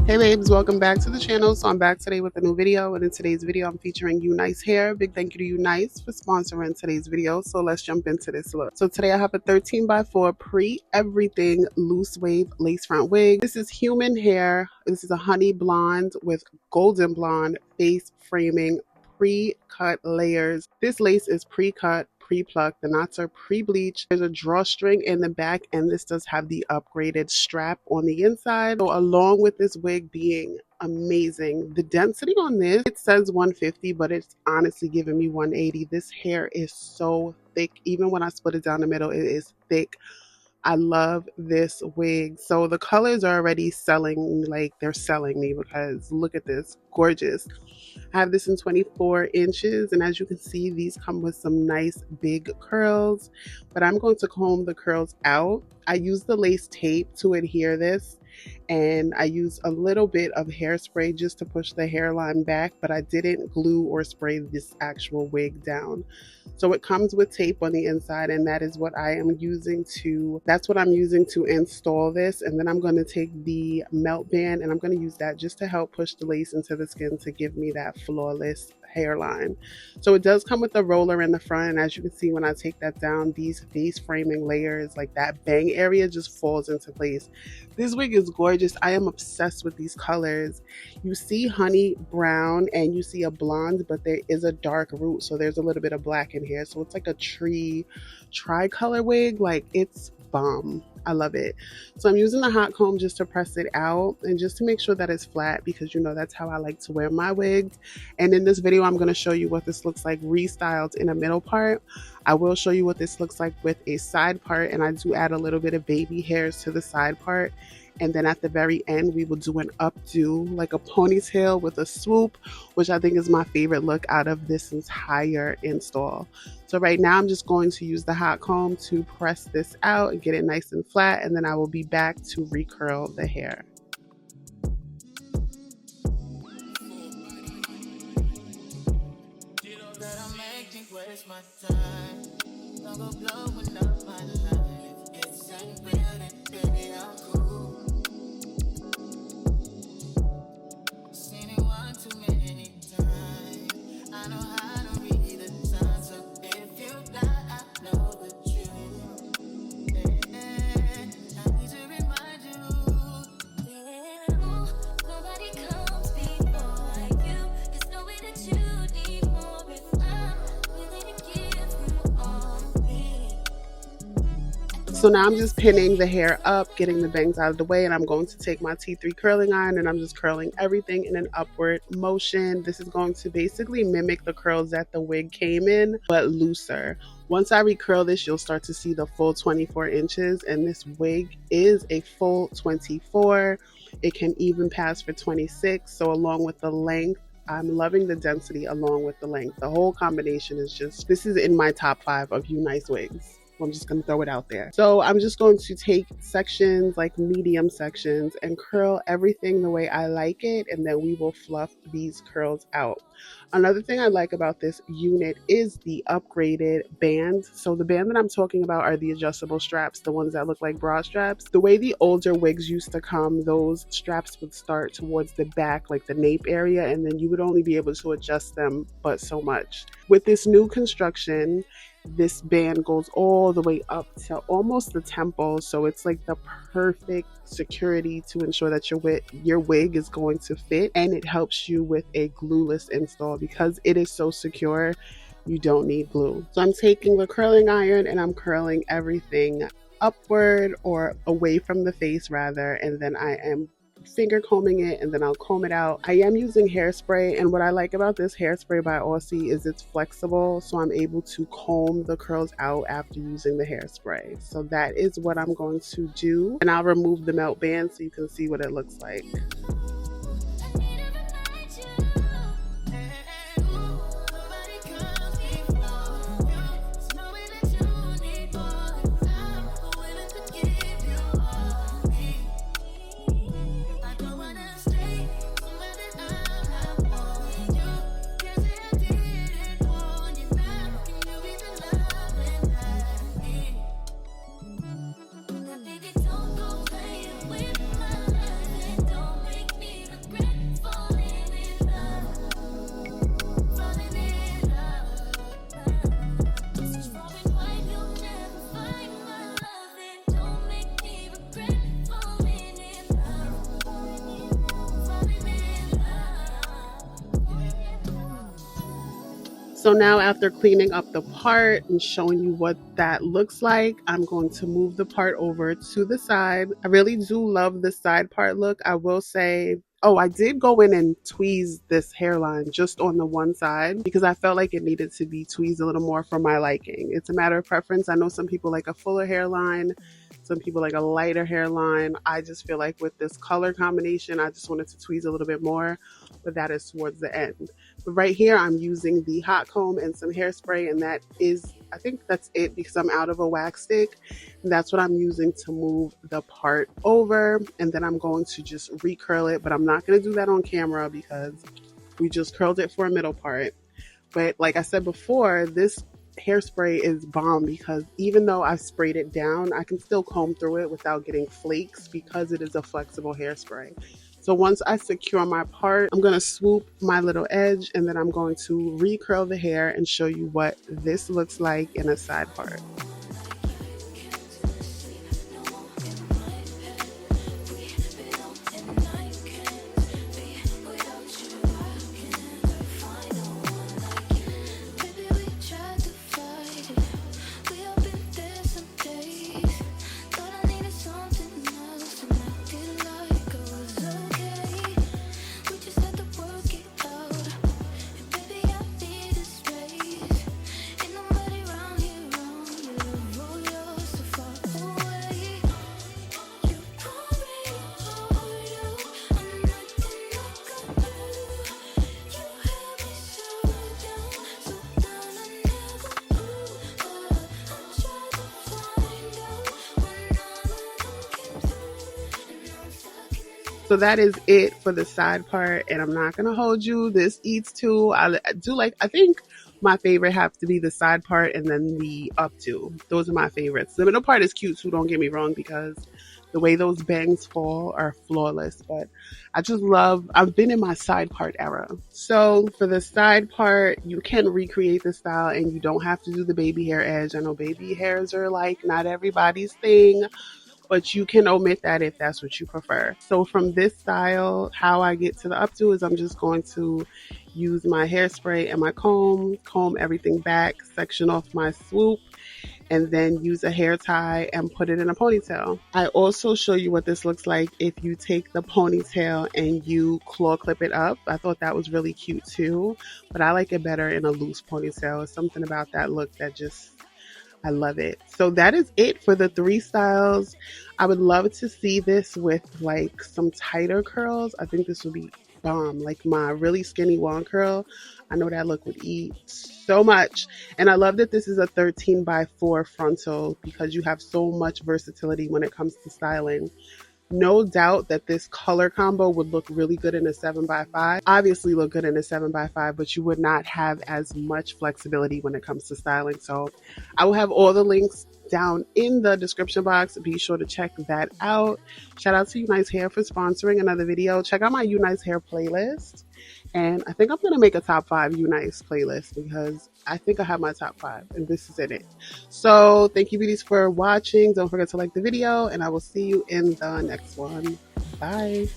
Hey babes, welcome back to the channel. So I'm back today with a new video, and in today's video I'm featuring UNice hair. Big thank you to UNice for sponsoring today's video. So let's jump into this look. So today I have a 13x4 pre-everything loose wave lace front wig. This is human hair. This is a honey blonde with golden blonde face framing, pre-cut layers. This lace is pre-cut, pre-plucked. The knots are pre-bleached. There's a drawstring in the back, and this does have the upgraded strap on the inside. So along with this wig being amazing, the density on this, it says 150, but it's honestly giving me 180. This hair is so thick. Even when I split it down the middle, it is thick. I love this wig. So the colors are already selling, like they're selling me, because look at this, gorgeous. I have this in 24 inches, and as you can see, these come with some nice big curls, but I'm going to comb the curls out. I use the lace tape to adhere this, and I use a little bit of hairspray just to push the hairline back, but I didn't glue or spray this actual wig down. So it comes with tape on the inside, and that is what I'm using to install this. And then I'm going to take the melt band, and I'm going to use that just to help push the lace into the skin to give me that flawless hairline. So it does come with a roller in the front, and as you can see, when I take that down, these face framing layers, like that bang area, just falls into place. This wig is gorgeous. I am obsessed with these colors. You see honey brown and you see a blonde, but there is a dark root, so there's a little bit of black in here, so it's like a tri-color wig. Like, it's bomb. I love it. So I'm using the hot comb just to press it out and just to make sure that it's flat, because you know that's how I like to wear my wigs. And in this video I'm going to show you what this looks like restyled in a middle part. I will show you what this looks like with a side part, and I do add a little bit of baby hairs to the side part. And then at the very end, we will do an updo, like a ponytail with a swoop, which I think is my favorite look out of this entire install. So right now I'm just going to use the hot comb to press this out and get it nice and flat, and then I will be back to recurl the hair. So now I'm just pinning the hair up, getting the bangs out of the way, and I'm going to take my T3 curling iron and I'm just curling everything in an upward motion. This is going to basically mimic the curls that the wig came in, but looser. Once I recurl this, you'll start to see the full 24 inches, and this wig is a full 24. It can even pass for 26. So along with the length, I'm loving the density along with the length. The whole combination is just, this is in my top 5 of UNice wigs. I'm just going to throw it out there. So I'm just going to take sections, like medium sections, and curl everything the way I like it, and then we will fluff these curls out. Another thing I like about this unit is the upgraded band. So the band that I'm talking about are the adjustable straps, the ones that look like bra straps. The way the older wigs used to come, those straps would start towards the back, like the nape area, and then you would only be able to adjust them but so much. With this new construction, this band goes all the way up to almost the temple, so it's like the perfect security to ensure that your wig is going to fit, and it helps you with a glueless install because it is so secure. You don't need glue. So I'm taking the curling iron and I'm curling everything upward, or away from the face rather, and then I am finger combing it, and then I'll comb it out. I am using hairspray, and what I like about this hairspray by Aussie is it's flexible, so I'm able to comb the curls out after using the hairspray. So that is what I'm going to do, and I'll remove the melt band so you can see what it looks like. So now after cleaning up the part and showing you what that looks like, I'm going to move the part over to the side. I really do love the side part look. I will say, oh, I did go in and tweeze this hairline just on the one side because I felt like it needed to be tweezed a little more for my liking. It's a matter of preference. I know some people like a fuller hairline, some people like a lighter hairline. I just feel like with this color combination, I just wanted to tweeze a little bit more, but that is towards the end. But right here, I'm using the hot comb and some hairspray, and that is, I think that's it because I'm out of a wax stick. And that's what I'm using to move the part over, and then I'm going to just recurl it, but I'm not going to do that on camera because we just curled it for a middle part. But like I said before, this hairspray is bomb because even though I've sprayed it down, I can still comb through it without getting flakes because it is a flexible hairspray. So once I secure my part, I'm going to swoop my little edge and then I'm going to recurl the hair and show you what this looks like in a side part. So that is it for the side part, and I'm not gonna hold you. This eats too. I do like. I think my favorite have to be the side part and then the updo. Those are my favorites. The middle part is cute too. Don't get me wrong, because the way those bangs fall are flawless. But I just love. I've been in my side part era. So for the side part, you can recreate the style, and you don't have to do the baby hair edge. I know baby hairs are like not everybody's thing, but you can omit that if that's what you prefer. So from this style, how I get to the updo is I'm just going to use my hairspray and my comb everything back, section off my swoop, and then use a hair tie and put it in a ponytail. I also show you what this looks like if you take the ponytail and you claw clip it up. I thought that was really cute too, but I like it better in a loose ponytail. It's something about that look that just, I love it. So that is it for the 3 styles. I would love to see this with like some tighter curls. I think this would be bomb. Like my really skinny wand curl, I know that look would eat so much. And I love that this is a 13x4 frontal because you have so much versatility when it comes to styling. No doubt that this color combo would look really good in a 7x5. Obviously look good in a 7x5, but you would not have as much flexibility when it comes to styling. So I will have all the links down in the description box. Be sure to check that out. Shout out to UNice Hair for sponsoring another video. Check out my UNice Hair playlist. And I think I'm going to make a top 5 UNice playlist because I think I have my top 5 and this is in it. So thank you beauties for watching. Don't forget to like the video and I will see you in the next one. Bye.